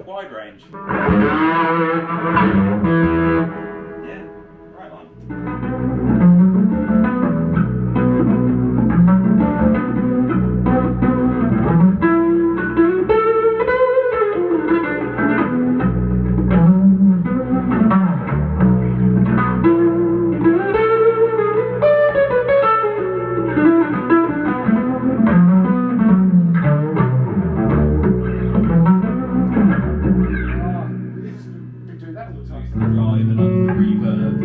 wide range. Yeah, right on. Drive and up the reverb.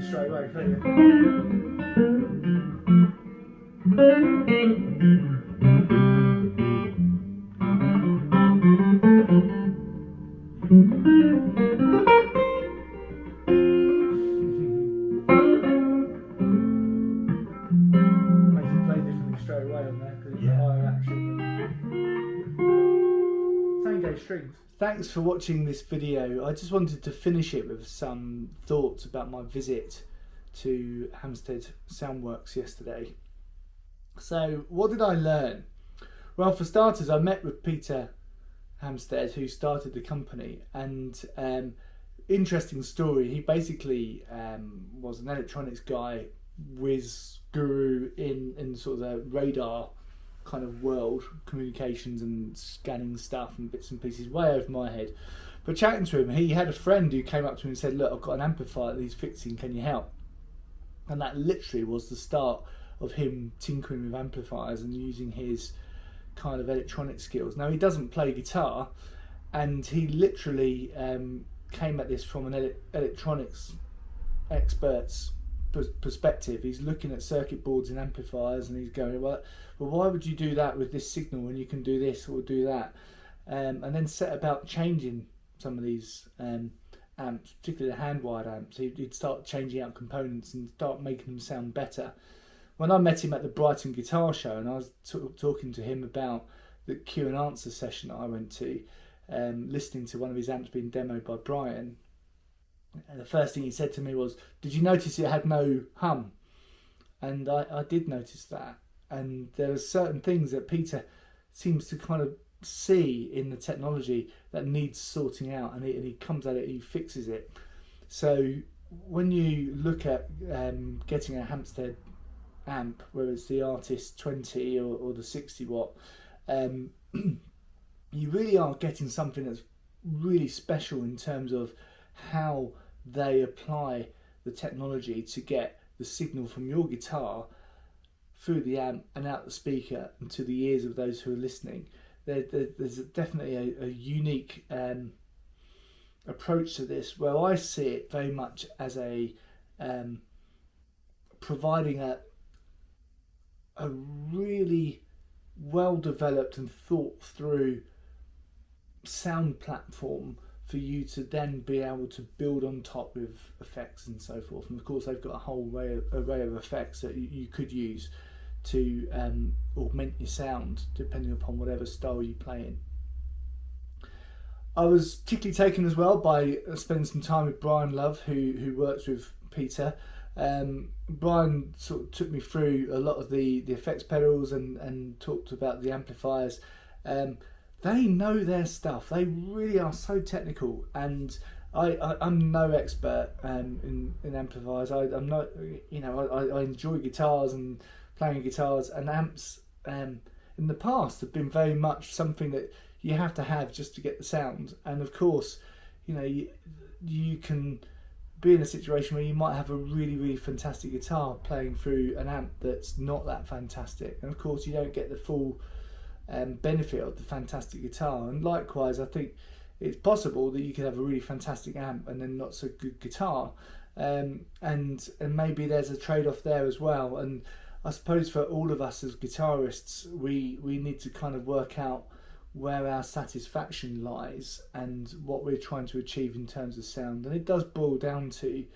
Straight away, can't you? Makes it play differently straight away on there because it's a higher action. Same gauge strings. Thanks for watching this video. I just wanted to finish it with some thoughts about my visit to Hamstead Soundworks yesterday. So what did I learn? Well, for starters, I met with Peter Hamstead, who started the company, and interesting story. He basically was an electronics guy, whiz guru in sort of the radar kind of world, communications and scanning stuff and bits and pieces, way over my head. But chatting to him, he had a friend who came up to him and said, look, I've got an amplifier that he's fixing, can you help? And that literally was the start of him tinkering with amplifiers and using his kind of electronic skills. Now, he doesn't play guitar, and he literally came at this from an electronics expert's perspective. He's looking at circuit boards and amplifiers, and he's going, well, why would you do that with this signal when you can do this or do that? And then set about changing some of these amps, particularly the hand-wired amps. He'd start changing out components and start making them sound better. When I met him at the Brighton Guitar Show, and I was talking to him about the Q and answer session that I went to, listening to one of his amps being demoed by Brian, and the first thing he said to me was, did you notice it had no hum? And I did notice that. And there are certain things that Peter seems to kind of see in the technology that needs sorting out, and he comes at it, he fixes it. So when you look at getting a Hamstead amp, whether it's the Artist 20 or the 60 watt, you really are getting something that's really special in terms of how they apply the technology to get the signal from your guitar through the amp and out the speaker and to the ears of those who are listening. There's definitely a unique approach to this, where I see it very much as a providing a really well developed and thought through sound platform for you to then be able to build on top with effects and so forth. And of course they've got a whole array of effects that you could use to augment your sound depending upon whatever style you play in. I was particularly taken as well by spending some time with Brian Love, who works with Peter. Brian sort of took me through a lot of the effects pedals and talked about the amplifiers. They know their stuff. They really are so technical, and I'm no expert in amplifiers. I'm not, I enjoy guitars and playing guitars, and amps in the past have been very much something that you have to have just to get the sound. And of course, you can be in a situation where you might have a really, really fantastic guitar playing through an amp that's not that fantastic, and of course you don't get the full benefit of the fantastic guitar. And likewise, I think it's possible that you could have a really fantastic amp and then not so good guitar, and maybe there's a trade-off there as well. And I suppose for all of us as guitarists, we need to kind of work out where our satisfaction lies and what we're trying to achieve in terms of sound. And it does boil down to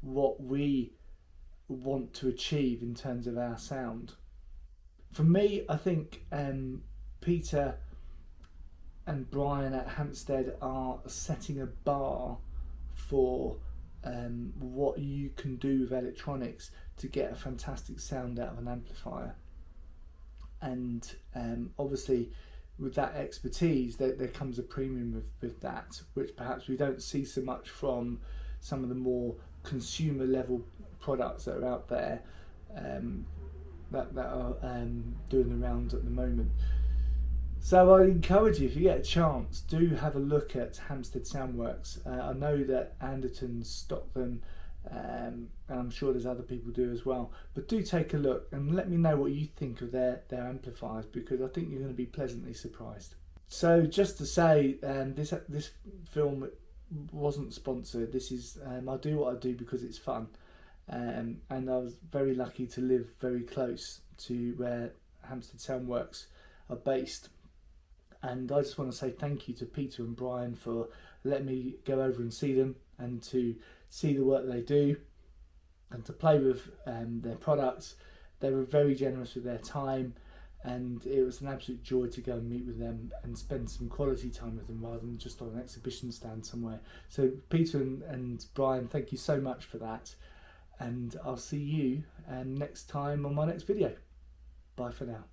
what we want to achieve in terms of our sound. For me, I think Peter and Brian at Hamstead are setting a bar for what you can do with electronics to get a fantastic sound out of an amplifier. And obviously, with that expertise, there comes a premium with that, which perhaps we don't see so much from some of the more consumer level products that are out there, that are doing the rounds at the moment. So I encourage you, if you get a chance, do have a look at Hamstead Soundworks. I know that Anderton's stock them, and I'm sure there's other people do as well. But do take a look and let me know what you think of their amplifiers, because I think you're going to be pleasantly surprised. So just to say, this film wasn't sponsored. This is I do what I do because it's fun, and I was very lucky to live very close to where Hamstead Soundworks are based. And I just want to say thank you to Peter and Brian for letting me go over and see them, and to see the work they do, and to play with their products. They were very generous with their time, and it was an absolute joy to go and meet with them and spend some quality time with them rather than just on an exhibition stand somewhere. So Peter and Brian, thank you so much for that, and I'll see you next time on my next video. Bye for now.